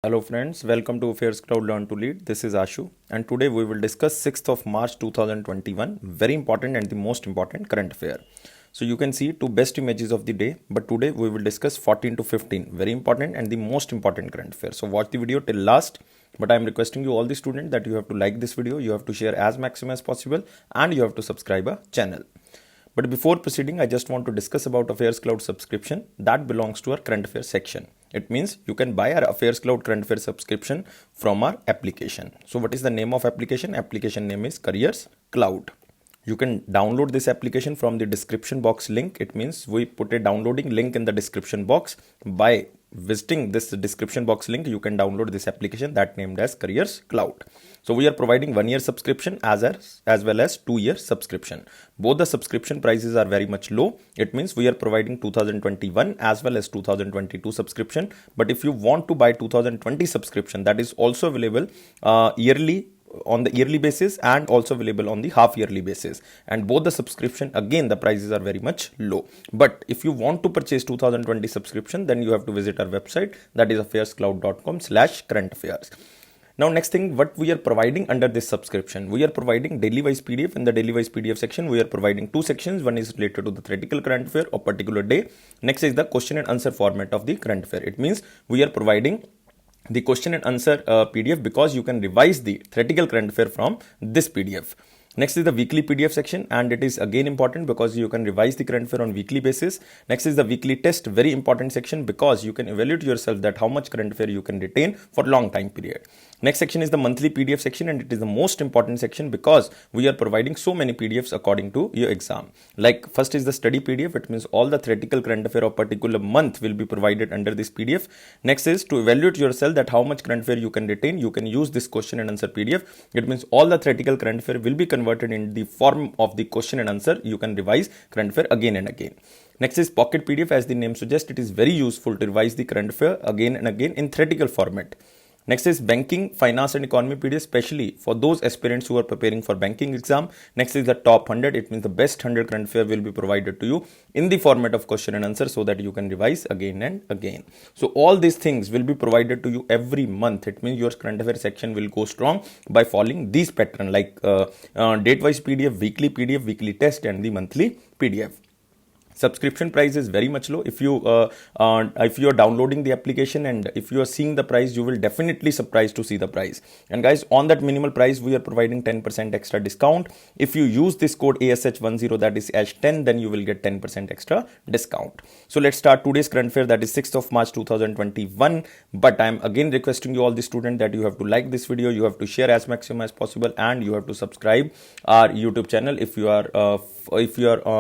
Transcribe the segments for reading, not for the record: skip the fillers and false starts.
Hello friends, welcome to Affairs Cloud Learn to Lead. This is Ashu and today we will discuss 6th of March 2021, very important and the most important current affair. So you can see two best images of the day, but today we will discuss 14 to 15, very important and the most important current affair. So watch the video till last, but I am requesting you all the students that you have to like this video, you have to share as maximum as possible and you have to subscribe our channel. But before proceeding, I just want to discuss about Affairs Cloud subscription that belongs to our current affairs section. It means you can buy our Affairs Cloud current affairs subscription from our application. So what is the name of application? Application name is Careers Cloud. You can download this application from the description box link. It means we put a downloading link in the description box. By visiting this description box link, you can download this application that named as Careers Cloud. So we are providing 1 year subscription as well as 2 year subscription. Both the subscription prices are very much low. It means we are providing 2021 as well as 2022 subscription. But if you want to buy 2020 subscription, that is also available yearly on the yearly basis and also available on the half yearly basis, and both the subscription, again the prices are very much low. But if you want to purchase 2020 subscription, then you have to visit our website, that is affairscloud.com/current affairs. Now next thing, what we are providing under this subscription, we are providing daily wise PDF. In the daily wise PDF section, we are providing two sections. One is related to the theoretical current affair of particular day. Next is the question and answer format of the current affair. It means we are providing the question and answer PDF because you can revise the theoretical current affair from this PDF. Next is the weekly PDF section, and it is again important because you can revise the current affair on weekly basis. Next is the weekly test, very important section because you can evaluate yourself that how much current affair you can retain for long time period. Next section is the monthly PDF section, and it is the most important section because we are providing so many PDFs according to your exam. Like first is the study PDF. It means all the theoretical current affair of particular month will be provided under this PDF. Next is to evaluate yourself that how much current affair you can retain. You can use this question and answer PDF. It means all the theoretical current affair will be converted in the form of the question and answer. You can revise current affair again and again. Next is pocket PDF. As the name suggests, it is very useful to revise the current affair again and again in theoretical format. Next is banking, finance and economy PDF, especially for those aspirants who are preparing for banking exam. Next is the top 100. It means the best 100 current affair will be provided to you in the format of question and answer so that you can revise again and again. So all these things will be provided to you every month. It means your current affair section will go strong by following these pattern like date wise PDF, weekly test and the monthly PDF. Subscription price is very much low. If you are downloading the application and if you are seeing the price, you will definitely surprised to see the price. And guys, on that minimal price, we are providing 10% extra discount. If you use this code ASH10, that is ASH10, then you will get 10% extra discount. So let's start today's current affair, that is 6th of March 2021. But I am again requesting you all the students that you have to like this video, you have to share as maximum as possible, and you have to subscribe our YouTube channel if you are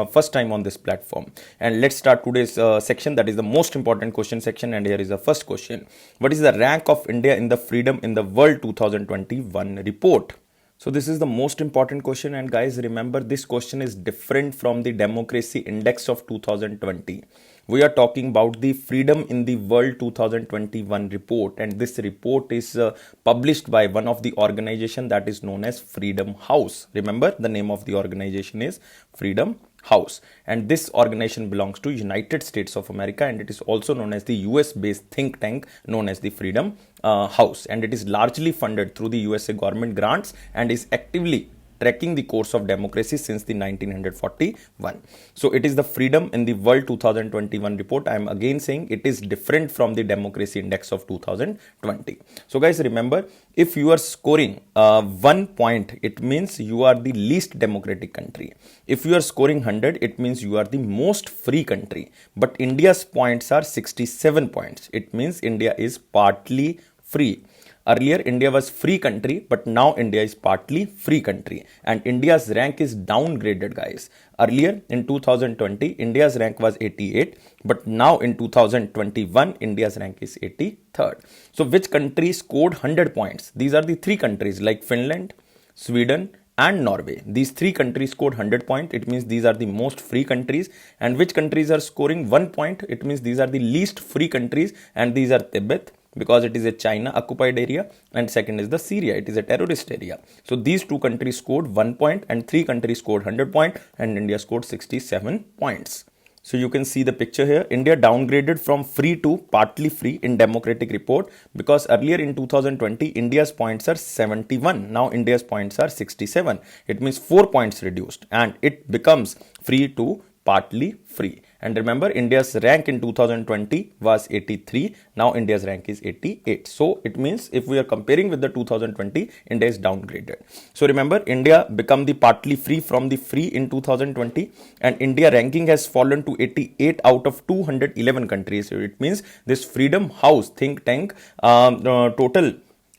first time on this platform. And let's start today's section, that is the most important question section. And here is the first question: what is the rank of India in the Freedom in the World 2021 report? So this is the most important question, and guys, remember this question is different from the democracy index of 2020. We are talking about the Freedom in the World 2021 report, and this report is published by one of the organization that is known as Freedom House. Remember, the name of the organization is Freedom House, and this organization belongs to United States of America, and it is also known as the US based think tank known as the Freedom House, and it is largely funded through the USA government grants and is actively tracking the course of democracy since the 1941. So it is the Freedom in the World 2021 report. I am again saying it is different from the democracy index of 2020. So guys, remember, if you are scoring 1 point, it means you are the least democratic country. If you are scoring 100, it means you are the most free country. But India's points are 67 points. It means India is partly free. Earlier, India was free country, but now India is partly free country, and India's rank is downgraded, guys. Earlier in 2020, India's rank was 88, but now in 2021, India's rank is 83rd. So which country scored 100 points? These are the three countries like Finland, Sweden, and Norway. These three countries scored 100 points. It means these are the most free countries. And which countries are scoring 1 point? It means these are the least free countries, and these are Tibet, because it is a China occupied area, and second is the Syria, it is a terrorist area. So these two countries scored 1 point, and three countries scored 100 points, and India scored 67 points. So you can see the picture here. India downgraded from free to partly free in democratic report because earlier in 2020, India's points are 71. Now India's points are 67. It means 4 points reduced and it becomes free to partly free. And remember, India's rank in 2020 was 83. Now India's rank is 88. So it means if we are comparing with the 2020, India is downgraded. So remember, India become the partly free from the free in 2020, and India ranking has fallen to 88 out of 211 countries. So it means this Freedom House think tank total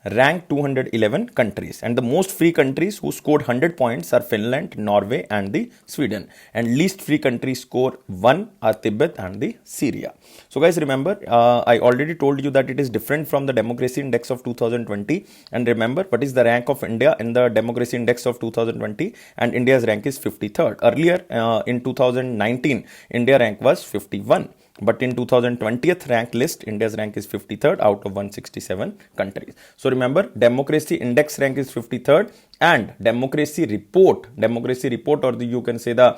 ranked 211 countries, and the most free countries who scored 100 points are Finland, Norway and the Sweden, and least free countries score 1 are Tibet and the Syria. So guys, remember, I already told you that it is different from the democracy index of 2020, and remember what is the rank of India in the democracy index of 2020, and India's rank is 53rd. Earlier in 2019 India rank was 51. But in 2020th rank list, India's rank is 53rd out of 167 countries. So remember, democracy index rank is 53rd, and democracy report, or you can say the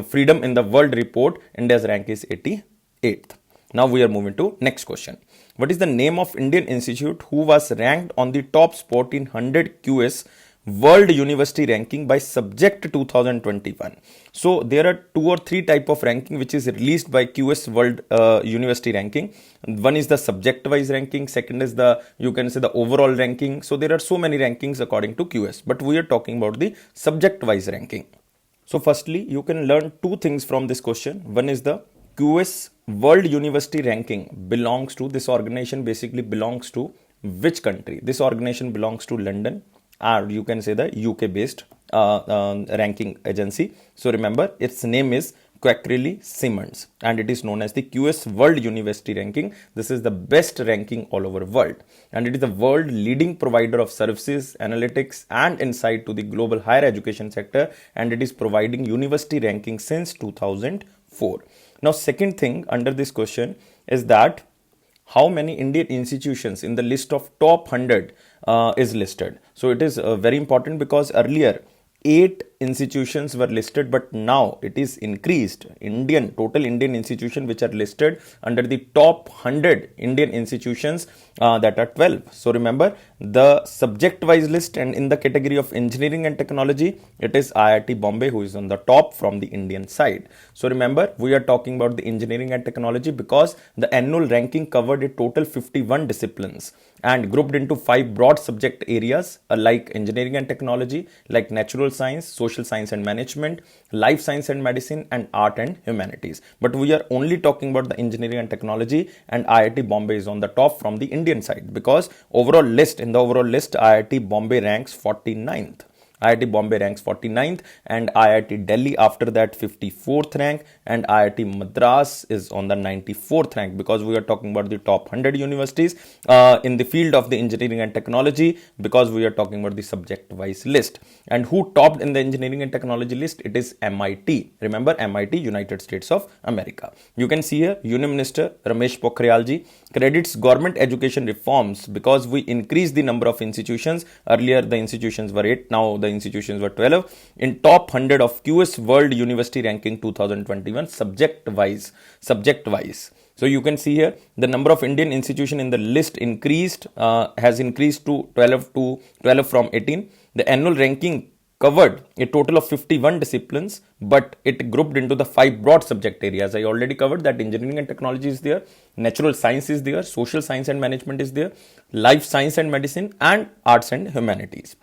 freedom in the world report, India's rank is 88th. Now we are moving to next question. What is the name of Indian institute who was ranked on the top spot in 100 QS World University Ranking by Subject 2021. So there are 2 or 3 type of ranking which is released by QS World University Ranking. One is the subject wise ranking, second is the, you can say, the overall ranking. So there are so many rankings according to QS, but we are talking about the subject wise ranking. So firstly, you can learn 2 things from this question. One is the QS World University Ranking belongs to, this organization basically belongs to which country? This organization belongs to London, or you can say the UK based ranking agency. So remember, its name is Quackreley Symonds, and it is known as the QS World University Ranking. This is the best ranking all over world, and it is the world leading provider of services, analytics and insight to the global higher education sector, and it is providing university ranking since 2004. Now second thing under this question is that how many Indian institutions in the list of top 100 is listed. So it is very important because earlier 8 institutions were listed, but now it is increased. Total Indian institutions which are listed under the top 100 Indian institutions, that are 12. So remember, the subject wise list, and in the category of engineering and technology, it is IIT Bombay who is on the top from the Indian side. So remember, we are talking about the engineering and technology because the annual ranking covered a total 51 disciplines and grouped into 5 broad subject areas like engineering and technology, like natural science, social science and management, life science and medicine, and art and humanities. But we are only talking about the engineering and technology, and IIT Bombay is on the top from the Indian side because in the overall list, IIT Bombay ranks 49th. IIT Bombay ranks 49th, and IIT Delhi after that 54th rank, and IIT Madras is on the 94th rank, because we are talking about the top 100 universities in the field of the engineering and technology, because we are talking about the subject wise list. And who topped in the engineering and technology list? It is MIT. Remember, MIT, United States of America. You can see here Union Minister Ramesh Pokhriyal ji credits government education reforms because we increased the number of institutions. Earlier the institutions were 8, now the institutions were 12 in top 100 of QS World University Ranking 2021 subject wise. So you can see here the number of Indian institutions in the list has increased to 12 from 18. The annual ranking covered a total of 51 disciplines, but it grouped into the 5 broad subject areas. I already covered that engineering and technology is there, natural science is there, social science and management is there, life science and medicine, and arts and humanities.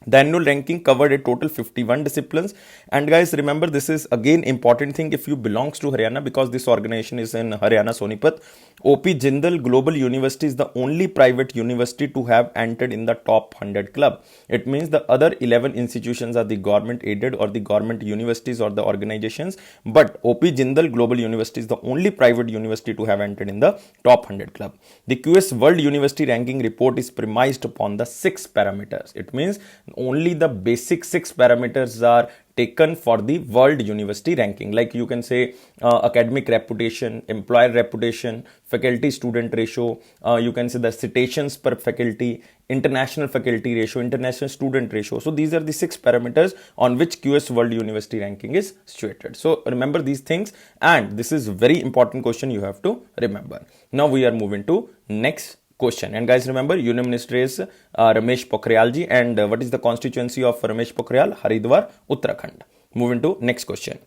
The annual ranking covered a total 51 disciplines. And guys, remember, this is again important thing if you belongs to Haryana, because this organization is in Haryana, Sonipat. OP Jindal Global University is the only private university to have entered in the top 100 club. It means the other 11 institutions are the government aided or the government universities or the organizations, but OP Jindal Global University is the only private university to have entered in the top 100 club. The QS World University Ranking report is premised upon the 6 parameters. It means only the basic 6 parameters are taken for the world university ranking. Like you can say academic reputation, employer reputation, faculty student ratio, you can say the citations per faculty, international faculty ratio, international student ratio. So these are the 6 parameters on which QS World University Ranking is situated. So remember these things, and this is very important question you have to remember. Now we are moving to next question. And guys, remember, Union Minister is Ramesh Pokhriyal ji, and what is the constituency of Ramesh Pokhriyal? Haridwar, Uttarakhand. Moving to next question.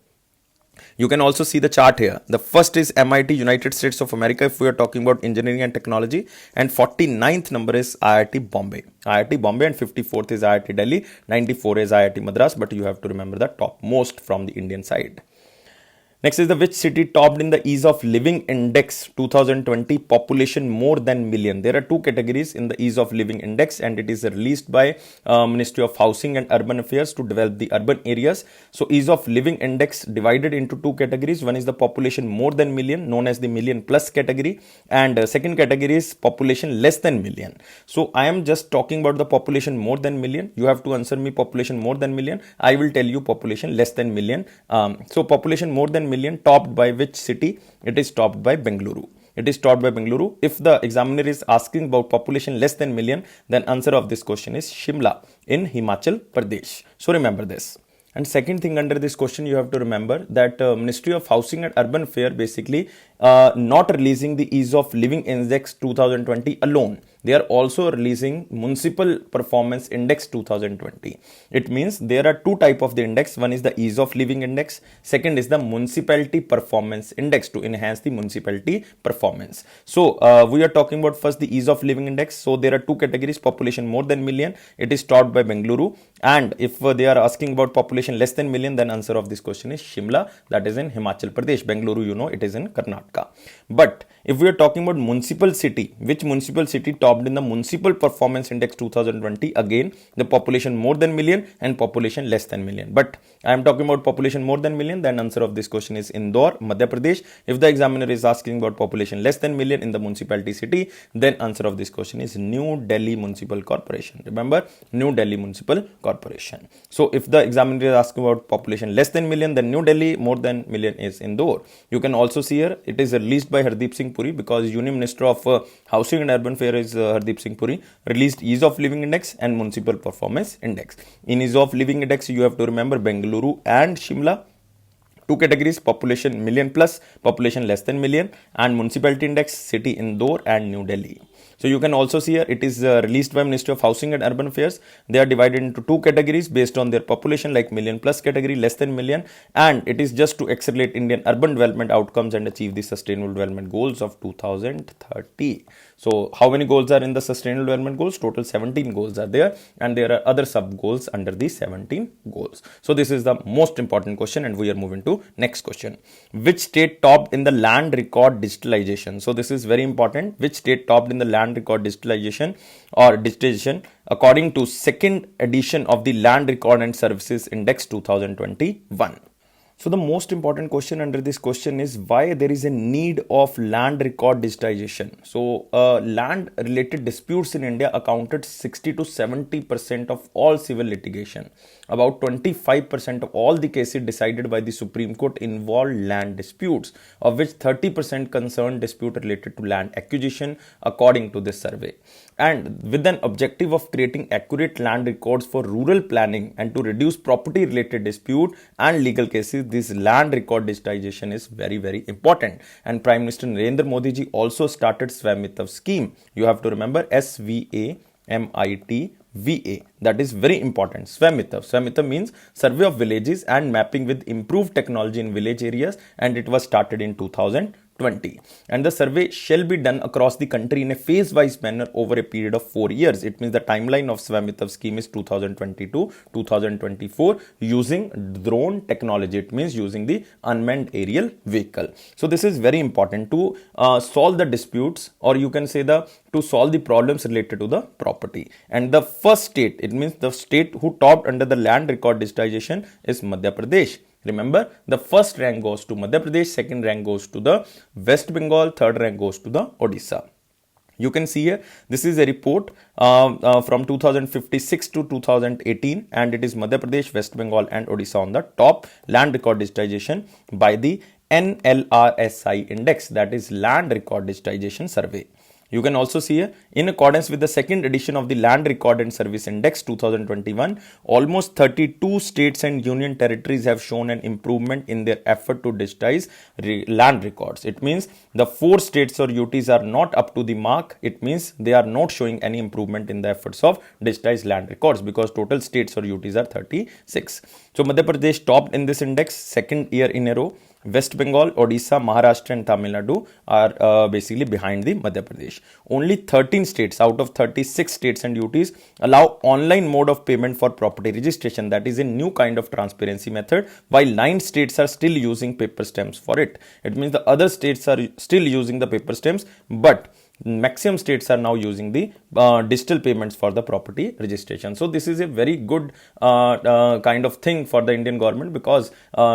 You can also see the chart here. The first is MIT, United States of America, if we are talking about engineering and technology, and 49th number is IIT Bombay. IIT Bombay, and 54th is IIT Delhi, 94 is IIT Madras, but you have to remember the topmost from the Indian side. Next is the which city topped in the ease of living index 2020 population more than million. There are 2 categories in the ease of living index, and it is released by Ministry of Housing and Urban Affairs to develop the urban areas. So ease of living index divided into 2 categories. One is the population more than million, known as the million plus category, and second category is population less than million. So I am just talking about the population more than million. You have to answer me population more than million. I will tell you population less than million. So population more than million topped by which city? It is topped by Bengaluru. It is topped by Bengaluru. If the examiner is asking about population less than million, then answer of this question is Shimla in Himachal Pradesh. So remember this. And second thing under this question, you have to remember that Ministry of Housing and Urban Affairs basically not releasing the ease of living index 2020 alone. They are also releasing municipal performance index 2020. It means there are 2 types of the index. One is the ease of living index. Second is the municipality performance index to enhance the municipality performance. So we are talking about first the ease of living index. So there are 2 categories: population more than million. It is topped by Bengaluru. And if they are asking about population less than million, then answer of this question is Shimla, that is in Himachal Pradesh. Bengaluru, you know, it is in Karnataka. But if we are talking about municipal city, which municipal city topped in the municipal performance index 2020? Again, the population more than million and population less than million. But I am talking about population more than million, then answer of this question is Indore, Madhya Pradesh. If the examiner is asking about population less than million in the municipality city, then answer of this question is New Delhi Municipal Corporation. Remember, New Delhi Municipal Corporation. So if the examiner is asking about population less than million, then New Delhi, more than million is Indore. You can also see here, it is released by Hardeep Singh Puri, because Union Minister of Housing and Urban Affairs is Hardeep Singh Puri, released ease of living index and municipal performance index. In ease of living index, you have to remember Bengaluru and Shimla. 2 categories: population million plus, population less than million, and municipality index city Indore and New Delhi. So you can also see here, it is released by Ministry of Housing and Urban Affairs. They are divided into 2 categories based on their population, like million plus category, less than million, and it is just to accelerate Indian urban development outcomes and achieve the sustainable development goals of 2030. So how many goals are in the sustainable development goals? Total 17 goals are there, and there are other sub goals under the 17 goals. So this is the most important question, and we are moving to next question. Which state topped in the land record digitalization? So this is very important. Which state topped in the land record digitalization according to second edition of the Land Record and Services Index 2021? So the most important question under this question is why there is a need of land record digitization. So land related disputes in India accounted 60 to 70% of all civil litigation. About 25% of all the cases decided by the Supreme Court involved land disputes, of which 30% concerned dispute related to land acquisition, according to this survey. And with an objective of creating accurate land records for rural planning and to reduce property related dispute and legal cases, this land record digitization is very, very important. And Prime Minister Narendra Modi ji also started Swamitav scheme. You have to remember SVAMITVA. That is very important. Swamitav. Swamitav means survey of villages and mapping with improved technology in village areas, and it was started in 2020. And the survey shall be done across the country in a phase-wise manner over a period of 4 years. It means the timeline of Swamitav scheme is 2022-2024 using drone technology. It means using the unmanned aerial vehicle. So this is very important to solve the disputes, or you can say to solve the problems related to the property. And the first state, it means the state who topped under the land record digitization, is Madhya Pradesh. Remember, the first rank goes to Madhya Pradesh, second rank goes to the West Bengal, third rank goes to the Odisha. You can see here, this is a report from 2056 to 2018, and it is Madhya Pradesh, West Bengal, and Odisha on the top land record digitization by the NLRSI index, that is Land Record Digitization Survey. You can also see here, in accordance with the second edition of the Land Record and Service Index 2021, almost 32 states and union territories have shown an improvement in their effort to digitize land records. It means the 4 states or UTs are not up to the mark. It means they are not showing any improvement in the efforts of digitized land records, because total states or UTs are 36. So Madhya Pradesh topped in this index second year in a row. West Bengal, Odisha, Maharashtra and Tamil Nadu are basically behind the Madhya Pradesh. Only 13 states out of 36 states and UTs allow online mode of payment for property registration. That is a new kind of transparency method, while 9 states are still using paper stamps for it. It means the other states are still using the paper stamps, but maximum states are now using the digital payments for the property registration. So this is a very good kind of thing for the Indian government, because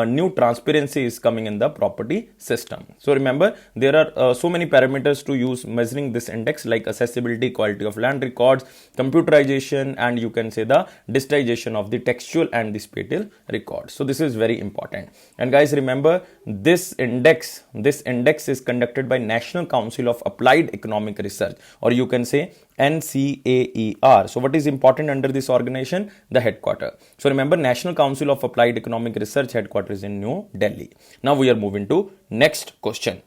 new transparency is coming in the property system. So remember, there are so many parameters to use measuring this index, like accessibility, quality of land records, computerization, and you can say the digitization of the textual and the spatial records. So this is very important. And guys, remember, this index is conducted by National Council of Applied Economic Research, or you can say NCAER. So what is important under this organization? The headquarter. So remember, National Council of Applied Economic Research headquarters in New Delhi. Now we are moving to next question.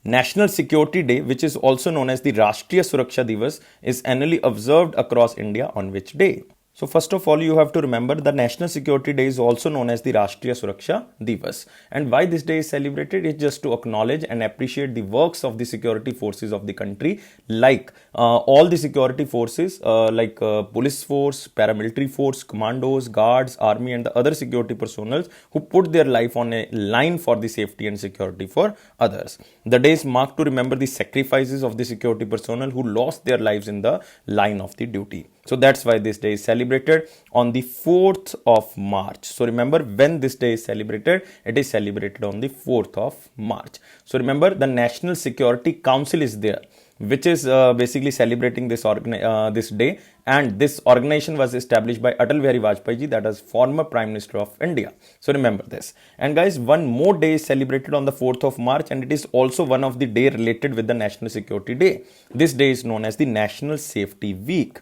National Security Day, which is also known as the Rashtriya Suraksha Divas, is annually observed across India on which day? So first of all, you have to remember the National Security Day is also known as the Rashtriya Suraksha Divas. And why this day is celebrated is just to acknowledge and appreciate the works of the security forces of the country, like all the security forces like police force, paramilitary force, commandos, guards, army and the other security personnel who put their life on a line for the safety and security for others. The day is marked to remember the sacrifices of the security personnel who lost their lives in the line of the duty. So that's why this day is celebrated on the 4th of March. So remember, when this day is celebrated, it is celebrated on the 4th of March. So remember, the National Security Council is there, which is basically celebrating this day, and this organization was established by Atal Bihari Vajpayee ji, that is former Prime Minister of India. So remember this. And guys, one more day is celebrated on the 4th of March, and it is also one of the day related with the National Security Day. This day is known as the National Safety Week.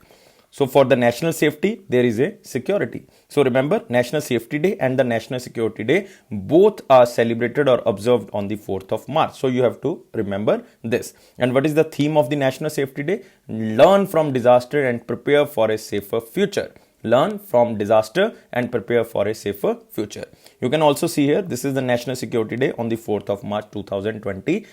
So for the national safety, there is a security. So remember, National Safety Day and the National Security Day both are celebrated or observed on the 4th of March. So you have to remember this. And what is the theme of the National Safety Day? Learn from disaster and prepare for a safer future. Learn from disaster and prepare for a safer future. You can also see here, this is the National Security Day on the 4th of March 2021.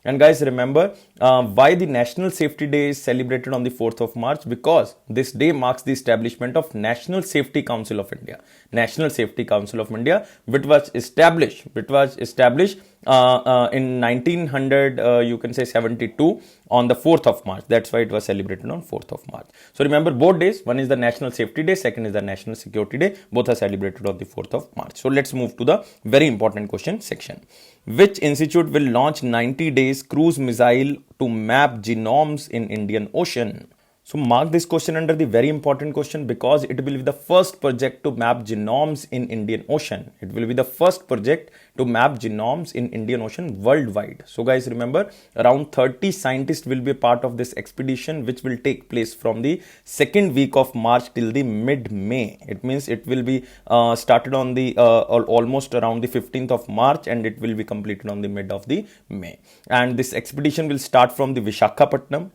And guys, remember why the National Safety Day is celebrated on the 4th of March? Because this day marks the establishment of National Safety Council of India. National Safety Council of India, which was established in 1900, you can say 72 on the 4th of March. That's why it was celebrated on 4th of March. So remember both days, one is the National Safety Day, second is the National Security Day. Both are celebrated on the 4th of March. So let's move to the very important question section. Which institute will launch 90 days cruise missile to map genomes in Indian Ocean? So mark this question under the very important question, because it will be the first project to map genomes in Indian Ocean. It will be the first project to map genomes in Indian Ocean worldwide. So guys, remember, around 30 scientists will be a part of this expedition, which will take place from the second week of March till the mid-May. It means it will be started on the almost around the 15th of March, and it will be completed on the mid of the May. And this expedition will start from the Visakhapatnam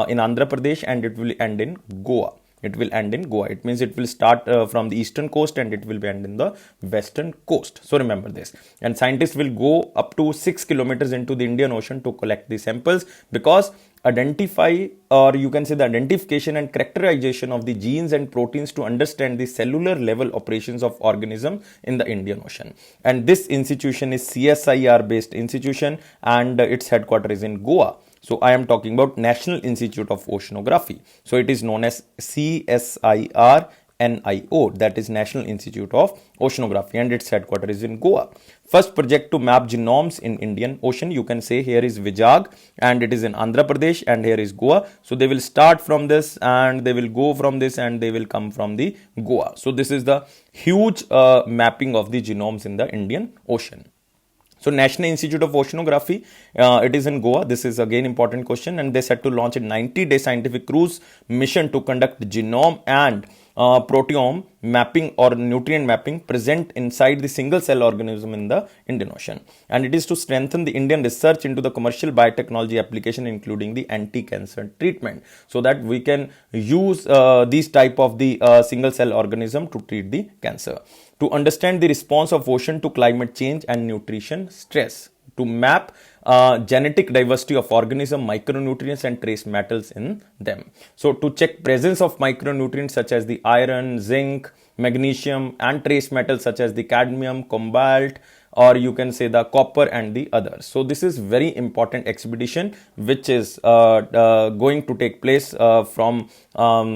in Andhra Pradesh, and it will end in Goa. It will end in Goa. It means it will start from the eastern coast and it will be end in the western coast. So remember this. And scientists will go up to 6 kilometers into the Indian Ocean to collect the samples, because identify, or you can say the identification and characterization of the genes and proteins to understand the cellular level operations of organisms in the Indian Ocean. And this institution is CSIR based institution, and its headquarters is in Goa. So I am talking about National Institute of Oceanography. So it is known as CSIR NIO, that is National Institute of Oceanography, and its headquarters is in Goa. First project to map genomes in Indian Ocean. You can say here is Vijag and it is in Andhra Pradesh, and here is Goa. So they will start from this and they will go from this and they will come from the Goa. So this is the huge mapping of the genomes in the Indian Ocean. So National Institute of Oceanography, it is in Goa. This is again important question, and they set to launch a 90-day scientific cruise mission to conduct genome and proteome mapping or nutrient mapping present inside the single cell organism in the Indian Ocean. And it is to strengthen the Indian research into the commercial biotechnology application, including the anti-cancer treatment, so that we can use these type of the single cell organism to treat the cancer. To understand the response of ocean to climate change and nutrition stress, to map genetic diversity of organism, micronutrients and trace metals in them. So to check presence of micronutrients such as the iron, zinc, magnesium and trace metals such as the cadmium, cobalt, or you can say the copper and the others. So this is very important expedition which is going to take place from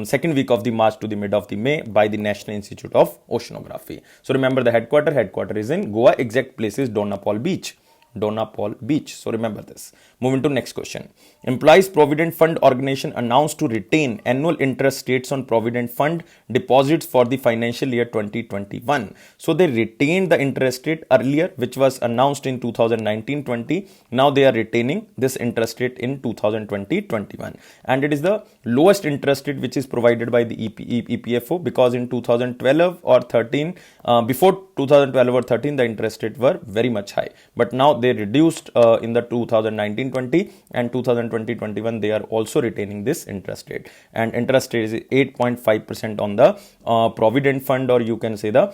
second week of the March to the mid of the May by the National Institute of Oceanography. So remember the headquarter is in Goa. Exact place is Donapal Beach. So remember this. Moving to next question. Employees Provident Fund Organization announced to retain annual interest rates on Provident Fund deposits for the financial year 2021. So they retained the interest rate earlier, which was announced in 2019-20. Now they are retaining this interest rate in 2020-21. And it is the lowest interest rate which is provided by the EPFO, because in 2012 or 13, before 2012 or 13, the interest rate were very much high. But now they reduced in the 2019-20 and 2020-21. They are also retaining this interest rate, and interest rate is 8.5% on the Provident Fund, or you can say the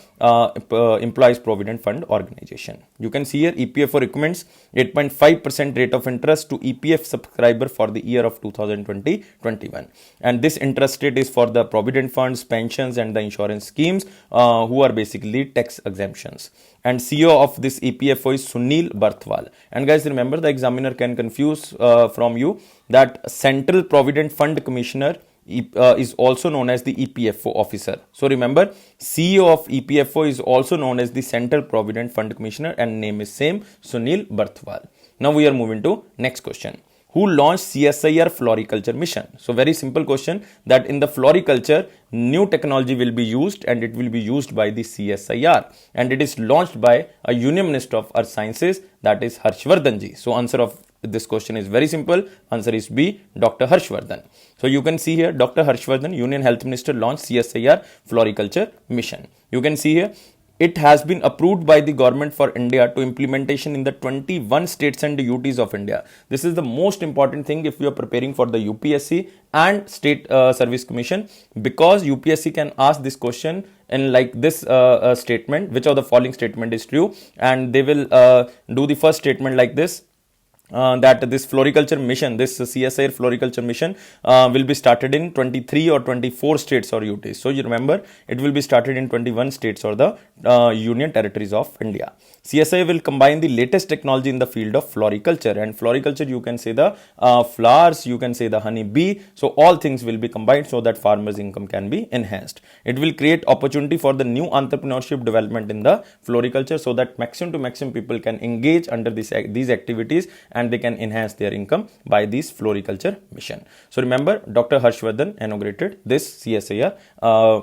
Employees Provident Fund Organization. You can see here EPFO recommends 8.5% rate of interest to EPF subscriber for the year of 2020-21, and this interest rate is for the provident funds, pensions and the insurance schemes who are basically tax exemptions. And CEO of this EPFO is Sunil Barthwal. And guys, remember, the examiner can confuse from you that Central Provident Fund Commissioner is also known as the EPFO officer. So remember, CEO of EPFO is also known as the Central Provident Fund Commissioner, and name is same, Sunil Barthwal. Now we are moving to next question. Who launched CSIR floriculture mission? So very simple question, that in the floriculture new technology will be used, and it will be used by the CSIR, and it is launched by a Union Minister of Earth Sciences, that is Harshvardhan ji. So answer of this question is very simple. Answer is B, Dr. Harshvardhan. So you can see here Dr. Harshvardhan, Union Health Minister, launched CSIR floriculture mission. You can see here it has been approved by the government for India to implementation in the 21 states and UTs of India. This is the most important thing if you are preparing for the UPSC and State Service Commission, because UPSC can ask this question in like this statement, which of the following statement is true, and they will do the first statement like this. That this floriculture mission, this CSIR floriculture mission will be started in 23 or 24 states or UTs. So you remember, it will be started in 21 states or the union territories of India. CSIR will combine the latest technology in the field of floriculture, and floriculture, you can say the flowers, you can say the honey bee. So all things will be combined so that farmers' income can be enhanced. It will create opportunity for the new entrepreneurship development in the floriculture, so that maximum to maximum people can engage under these activities, and they can enhance their income by this floriculture mission. So remember, Dr. Harshvardhan inaugurated this CSIR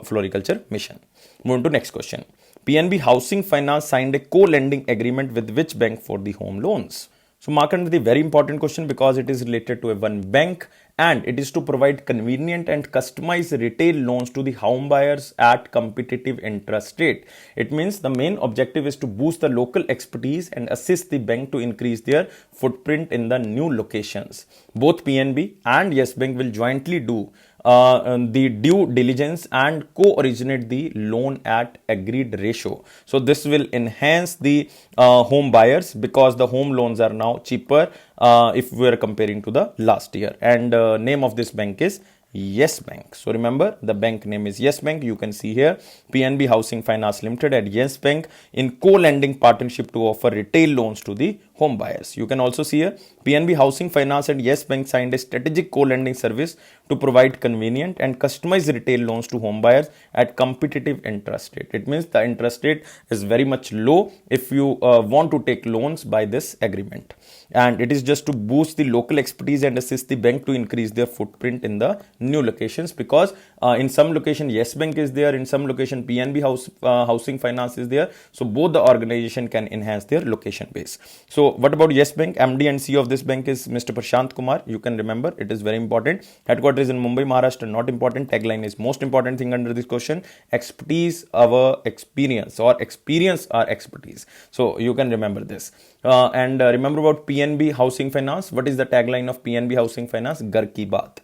floriculture mission. Move to next question. PNB Housing Finance signed a co-lending agreement with which bank for the home loans? So mark under the very important question, because it is related to a one bank, and it is to provide convenient and customized retail loans to the home buyers at competitive interest rate. It means the main objective is to boost the local expertise and assist the bank to increase their footprint in the new locations. Both PNB and Yes Bank will jointly do the due diligence and co-originate the loan at agreed ratio. So this will enhance the home buyers, because the home loans are now cheaper if we are comparing to the last year. And name of this bank is Yes Bank. So remember, the bank name is Yes Bank. You can see here PNB Housing Finance Limited at Yes Bank in co-lending partnership to offer retail loans to the home buyers. You can also see here PNB Housing Finance and Yes Bank signed a strategic co-lending service to provide convenient and customized retail loans to home buyers at competitive interest rate. It means the interest rate is very much low if you want to take loans by this agreement. And it is just to boost the local expertise and assist the bank to increase their footprint in the new locations, because in some location Yes Bank is there, in some location PNB Housing Finance is there, so both the organization can enhance their location base. So what about Yes Bank? MD and CEO of this bank is Mr. Prashant Kumar. You can remember, it is very important. Headquarters in Mumbai, Maharashtra, not important. Tagline is most important thing under this question: expertise our experience, or experience our expertise. So you can remember this. And remember about PNB Housing Finance. What is the tagline of PNB Housing Finance? Ghar ki baat.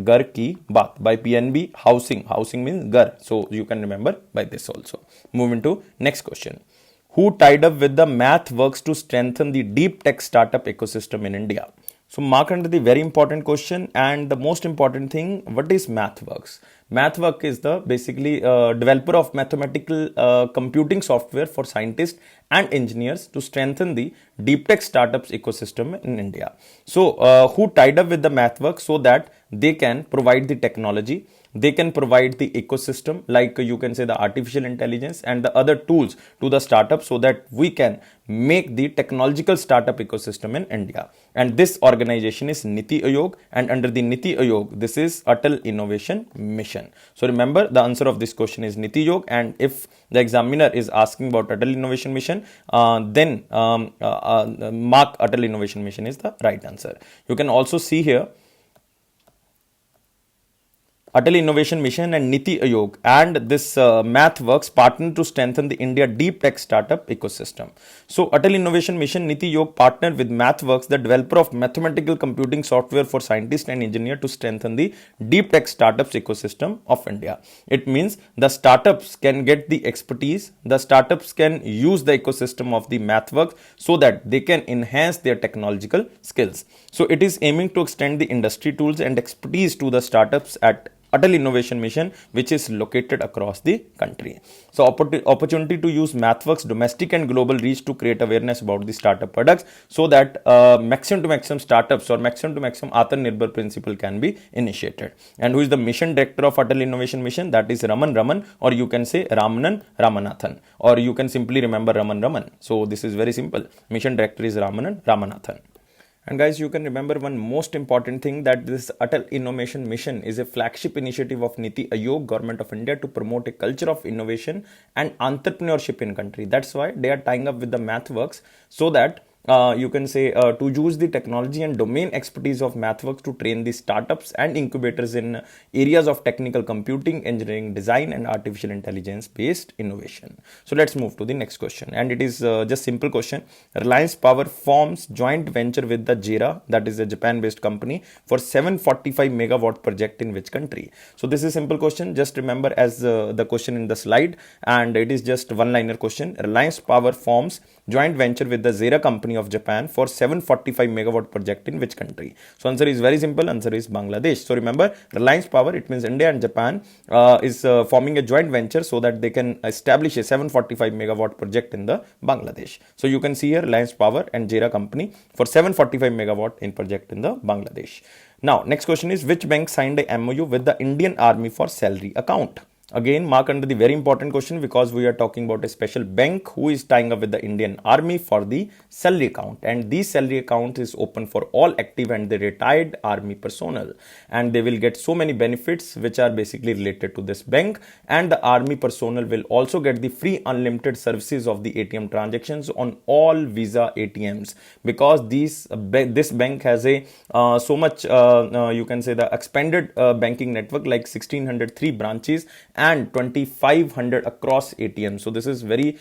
Ghar ki baat by PNB Housing. Housing means Ghar. So you can remember by this also. Moving to next question. Who tied up with the MathWorks to strengthen the deep tech startup ecosystem in India? So mark under the very important question, and the most important thing, what is MathWorks? MathWorks is the basically developer of mathematical computing software for scientists and engineers to strengthen the deep tech startups ecosystem in India. So who tied up with the MathWorks so that they can provide the technology, they can provide the ecosystem, like you can say the artificial intelligence and the other tools to the startup, so that we can make the technological startup ecosystem in India. And this organization is Niti Aayog, and under the Niti Aayog, this is Atal Innovation Mission. So remember, the answer of this question is Niti Aayog, and if the examiner is asking about Atal Innovation Mission, then mark Atal Innovation Mission is the right answer. You can also see here Atal Innovation Mission and Niti Aayog and this MathWorks partner to strengthen the India deep tech startup ecosystem. So Atal Innovation Mission, Niti Aayog partnered with MathWorks, the developer of mathematical computing software for scientists and engineers, to strengthen the deep tech startups ecosystem of India. It means the startups can get the expertise, the startups can use the ecosystem of the MathWorks so that they can enhance their technological skills. So it is aiming to extend the industry tools and expertise to the startups at Atal Innovation Mission, which is located across the country. So opportunity to use MathWorks domestic and global reach to create awareness about the startup products, so that maximum to maximum startups or maximum to maximum Atmanirbhar principle can be initiated. And who is the mission director of Atal Innovation Mission? That is Raman, or you can say Ramanan Ramanathan, or you can simply remember Raman. So this is very simple. Mission director is Ramanan Ramanathan. And guys, you can remember one most important thing, that this Atal Innovation Mission is a flagship initiative of Niti Aayog, Government of India, to promote a culture of innovation and entrepreneurship in country. That's why they are tying up with the MathWorks, so that you can say to use the technology and domain expertise of MathWorks to train the startups and incubators in areas of technical computing, engineering, design and artificial intelligence based innovation. So let's move to the next question, and it is just simple question. Reliance Power forms joint venture with the JERA, that is a Japan based company, for 745 megawatt project in which country? So this is simple question, just remember as the question in the slide, and it is just one liner question. Reliance Power forms joint venture with the JERA company of Japan for 745 megawatt project in which country? So answer is very simple, answer is Bangladesh. So remember, Reliance Power, it means India and Japan is forming a joint venture so that they can establish a 745 megawatt project in the Bangladesh. So you can see here Reliance Power and JERA company for 745 megawatt in project in the Bangladesh. Now next question is, which bank signed a MOU with the Indian Army for salary account? Again, mark under the very important question, because we are talking about a special bank who is tying up with the Indian Army for the salary account, and the salary account is open for all active and the retired army personnel, and they will get so many benefits which are basically related to this bank. And the army personnel will also get the free unlimited services of the ATM transactions on all Visa ATMs, because this bank has a so much you can say the expanded banking network, like 1603 branches and 2500 across ATM. So this is very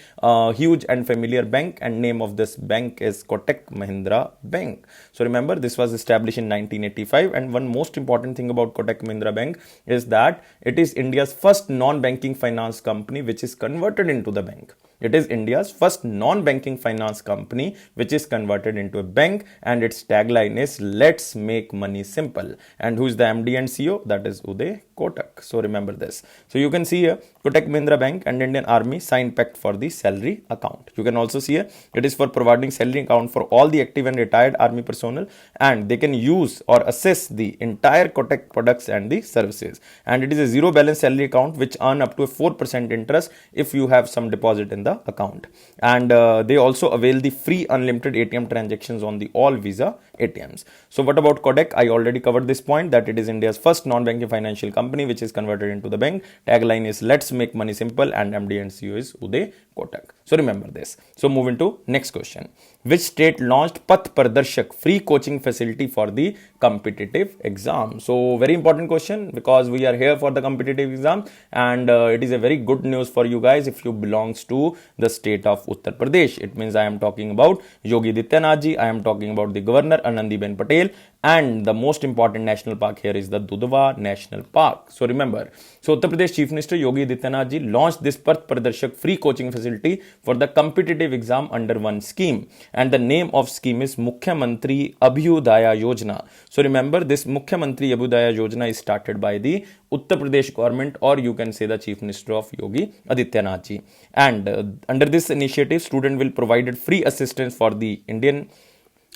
huge and familiar bank, and name of this bank is Kotak Mahindra Bank. So remember, this was established in 1985, and one most important thing about Kotak Mahindra Bank is that it is India's first non-banking finance company which is converted into the bank. It is India's first non-banking finance company which is converted into a bank, and its tagline is "Let's make money simple." And who is the MD and CEO? That is Uday Kotak. So remember this. So you can see here Kotak Mahindra Bank and Indian Army signed pact for the salary account. You can also see here it is for providing salary account for all the active and retired army personnel, and they can use or access the entire Kotak products and the services. And it is a zero balance salary account which earn up to a 4% interest if you have some deposit in the account. And they also avail the free unlimited ATM transactions on the all Visa ATMs. So what about Kotak? I already covered this point, that it is India's first non-banking financial company which is converted into the bank. Tagline is "Let's make money simple," and MD and CEO is Uday Kotak. So remember this. So moving to next question. Which state launched Path Pradarshak free coaching facility for the competitive exam? So very important question, because we are here for the competitive exam, and it is a very good news for you guys if you belongs to the state of Uttar Pradesh. It means I am talking about Yogi Adityanath ji, I am talking about the governor Anandiben Patel, and the most important national park here is the Dudhwa National Park. So remember, so Uttar Pradesh Chief Minister Yogi Adityanath ji launched this Path Pradarshak free coaching facility for the competitive exam under one scheme, and the name of scheme is Mukhyamantri Abhyudaya Yojana. So remember, this Mukhyamantri Abhyudaya Yojana is started by the Uttar Pradesh government, or you can say the Chief Minister of Yogi Adityanath ji. And under this initiative, student will provided free assistance for the Indian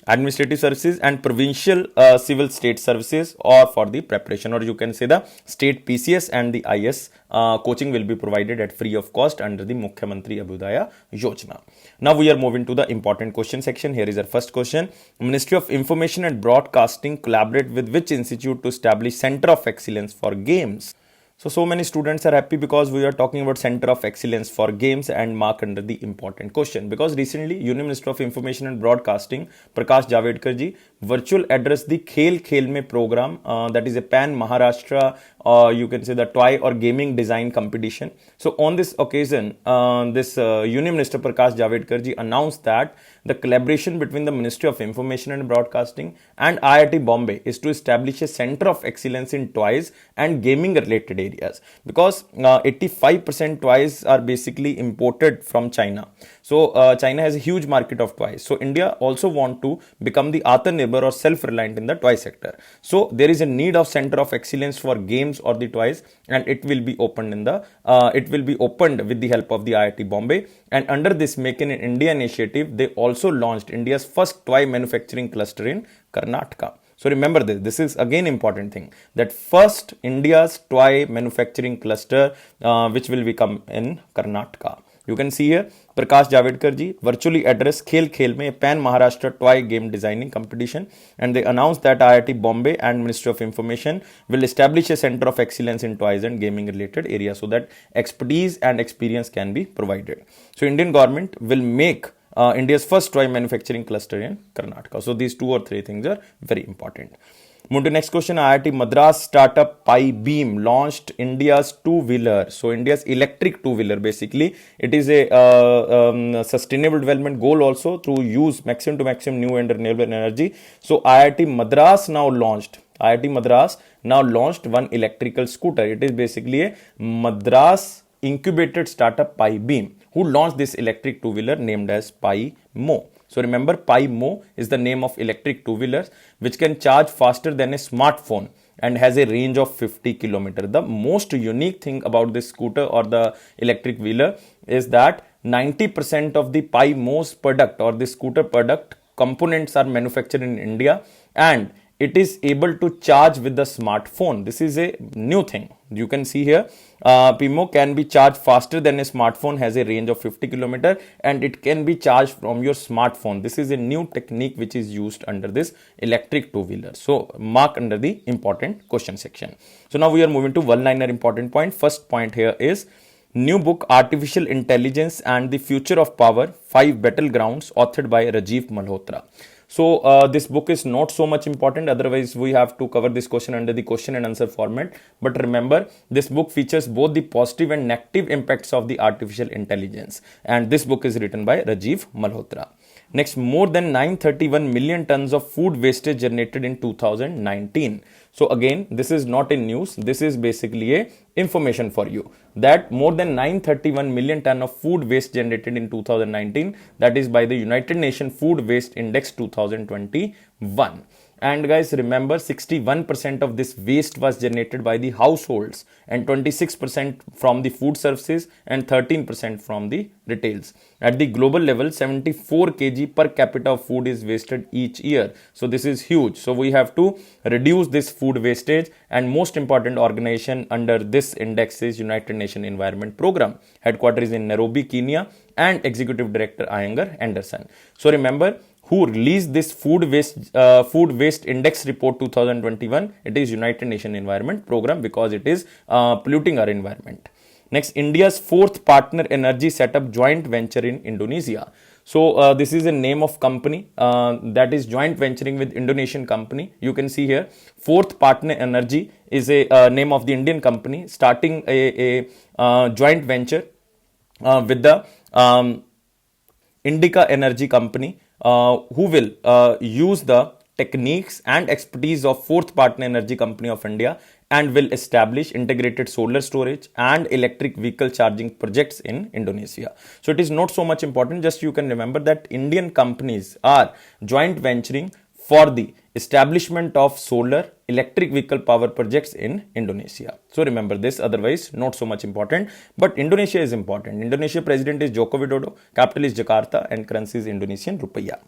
administrative services and provincial civil state services, or for the preparation, or you can say the state PCS and the IS coaching will be provided at free of cost under the Mukhyamantri Abhyudaya Yojana. Now we are moving to the important question section. Here is our first question. Ministry of Information and Broadcasting collaborate with which institute to establish Center of Excellence for Games? So many students are happy because we are talking about Center of Excellence for Games, and mark under the important question, because recently Union Minister of Information and Broadcasting Prakash Javadekar ji virtual address the Khel Khel Mein program, that is a pan Maharashtra, you can say the toy or gaming design competition. So on this occasion, this Union Minister Prakash Javadekar ji announced that the collaboration between the Ministry of Information and Broadcasting and IIT Bombay is to establish a Center of Excellence in toys and gaming related areas, because 85% toys are basically imported from China. So China has a huge market of toys. So India also want to become the Atmanirbhar or self-reliant in the toy sector. So there is a need of Center of Excellence for games or the toys, and it will be opened in the with the help of the IIT Bombay. And under this Make in India initiative, they also launched India's first toy manufacturing cluster in Karnataka. So remember this. This is again important thing, that first India's toy manufacturing cluster which will become in Karnataka. You can see here Prakash Javadekar ji virtually addressed Khel Khel Mein, a pan Maharashtra toy game designing competition, and they announced that IIT Bombay and Ministry of Information will establish a Center of Excellence in toys and gaming related areas, so that expertise and experience can be provided. So Indian government will make India's first toy manufacturing cluster in Karnataka. So these two or three things are very important. Move to next question. IIT Madras startup PiBeam launched India's two-wheeler. So India's electric two-wheeler, basically it is a sustainable development goal also, to use maximum to maximum new and renewable energy. So IIT Madras now launched one electrical scooter. It is basically a Madras incubated startup PiBeam who launched this electric two-wheeler named as PiMo. So remember, PiMo is the name of electric two-wheelers which can charge faster than a smartphone and has a range of 50 km. The most unique thing about this scooter or the electric wheeler is that 90% of the PiMo's product or the scooter product components are manufactured in India, and it is able to charge with the smartphone. This is a new thing. You can see here, PiMo can be charged faster than a smartphone, has a range of 50 km, and it can be charged from your smartphone. This is a new technique which is used under this electric two-wheeler. So mark under the important question section. So now we are moving to one-liner important point. First point here is new book Artificial Intelligence and the Future of Power, 5 Battlegrounds, authored by Rajiv Malhotra. So this book is not so much important, otherwise we have to cover this question under the question and answer format. But remember, this book features both the positive and negative impacts of the artificial intelligence, and this book is written by Rajiv Malhotra. Next, more than 931 million tons of food wastage generated in 2019. So again, this is not in news. This is basically a information for you that more than 931 million ton of food waste generated in 2019, that is by the United Nations Food Waste Index 2021. And guys, remember 61% of this waste was generated by the households and 26% from the food services and 13% from the retails. At the global level, 74 kg per capita of food is wasted each year. So this is huge. So we have to reduce this food wastage, and most important organization under this index is United Nations Environment Program. Headquarters in Nairobi, Kenya, and Executive Director Iyengar Anderson. So remember, who released this food waste index report 2021? It is United Nations Environment Program, because it is polluting our environment. Next, India's fourth partner energy setup joint venture in Indonesia. So this is a name of company that is joint venturing with Indonesian company. You can see here, fourth partner energy is a name of the Indian company starting a joint venture with the Indica Energy company, who will use the techniques and expertise of fourth partner energy company of India, and will establish integrated solar storage and electric vehicle charging projects in Indonesia. So it is not so much important, just you can remember that Indian companies are joint venturing for the establishment of solar electric vehicle power projects in Indonesia. So remember this, otherwise not so much important, but Indonesia is important. Indonesia president is Joko Widodo, capital is Jakarta, and currency is Indonesian rupiah.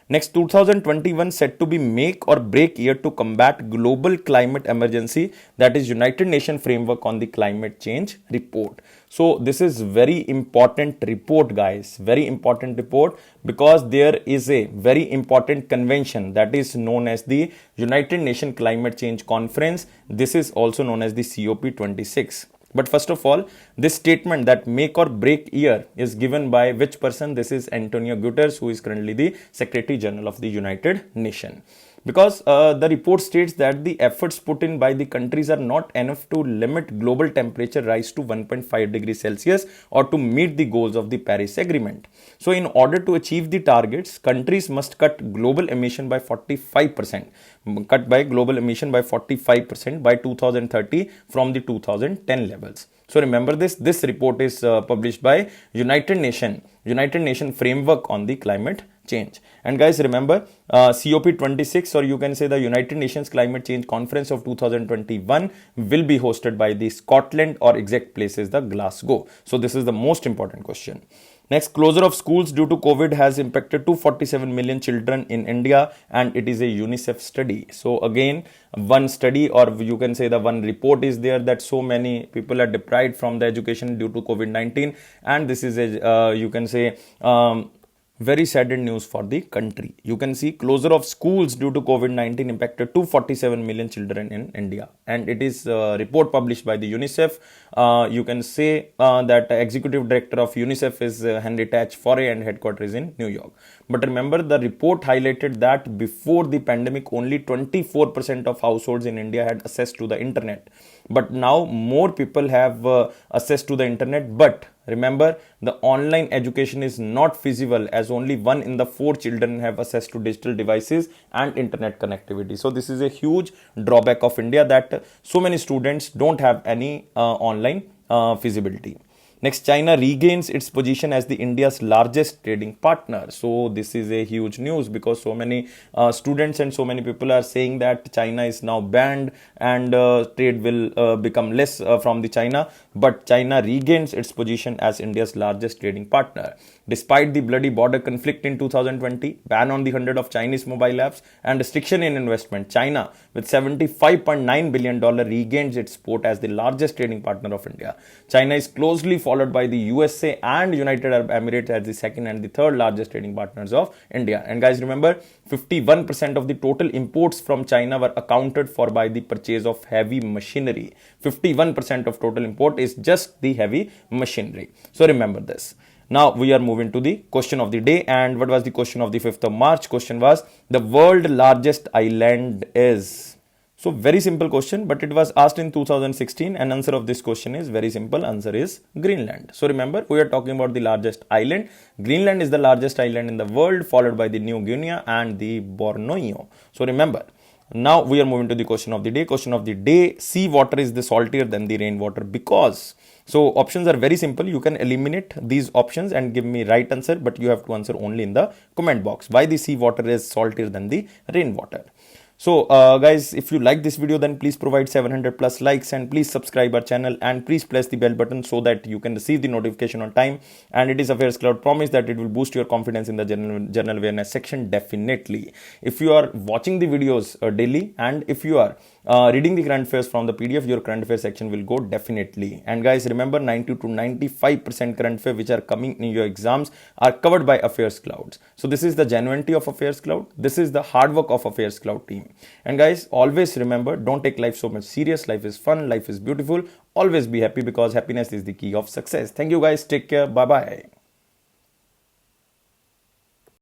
Next, 2021 said to be make or break year to combat global climate emergency, that is United Nations Framework on the Climate Change report. So this is very important report, guys, very important report, because there is a very important convention that is known as the United Nations Climate Change Conference. This is also known as the COP26. But first of all, this statement that make or break year is given by which person? This is Antonio Guterres, who is currently the Secretary General of the United Nations. Because the report states that the efforts put in by the countries are not enough to limit global temperature rise to 1.5 degrees Celsius or to meet the goals of the Paris Agreement. So in order to achieve the targets, countries must cut global emission by 45%, by 45% by 2030 from the 2010 levels. So remember this report is published by United Nations Framework on the Climate Change. And guys, remember COP26, or you can say the United Nations Climate Change Conference of 2021, will be hosted by the Scotland, or exact place is the Glasgow. So this is the most important question. Next, closure of schools due to COVID has impacted 247 million children in India, and it is a UNICEF study. So again, one study, or you can say the one report is there, that so many people are deprived from the education due to COVID-19, and this is a you can say very saddened news for the country. You can see closure of schools due to COVID-19 impacted 247 million children in India, and it is a report published by the UNICEF. You can say that executive director of UNICEF is Henry Tach Foray, and headquarters in New York. But remember, the report highlighted that before the pandemic, only 24% of households in India had access to the internet. But now more people have access to the internet. But remember, the online education is not feasible, as only 1 in the 4 children have access to digital devices and internet connectivity. So this is a huge drawback of India, that so many students don't have any online feasibility. Next, China regains its position as the India's largest trading partner. So this is a huge news, because so many students and so many people are saying that China is now banned and trade will become less from the China. But China regains its position as India's largest trading partner. Despite the bloody border conflict in 2020, ban on the 100 of Chinese mobile apps, and restriction in investment, China, with $75.9 billion, regains its spot as the largest trading partner of India. China is closely followed by the USA and United Arab Emirates as the second and the third largest trading partners of India. And guys, remember, 51% of the total imports from China were accounted for by the purchase of heavy machinery. 51% of total import is just the heavy machinery. So remember this. Now we are moving to the question of the day. And what was the question of the 5th of March? Question was, the world largest island is. So very simple question, but it was asked in 2016, and answer of this question is very simple. Answer is Greenland. So remember, we are talking about the largest island. Greenland is the largest island in the world, followed by the New Guinea and the Borneo. So remember, Now we are moving to the question of the day. Question of the day: sea water is the saltier than the rainwater because. So options are very simple. You can eliminate these options and give me right answer, but you have to answer only in the comment box. Why the sea water is saltier than the rainwater? So guys, if you like this video, then please provide 700 plus likes and please subscribe our channel and please press the bell button so that you can receive the notification on time. And it is Affairs Cloud promise that it will boost your confidence in the general awareness section definitely. If you are watching the videos daily and if you are reading the current affairs from the PDF, your current affairs section will go definitely. And guys, remember 90 to 95% current affairs which are coming in your exams are covered by Affairs Clouds. So this is the genuinity of Affairs Cloud. This is the hard work of Affairs Cloud team. And guys, always remember, don't take life so much serious. Life is fun. Life is beautiful. Always be happy because happiness is the key of success. Thank you guys. Take care. Bye bye.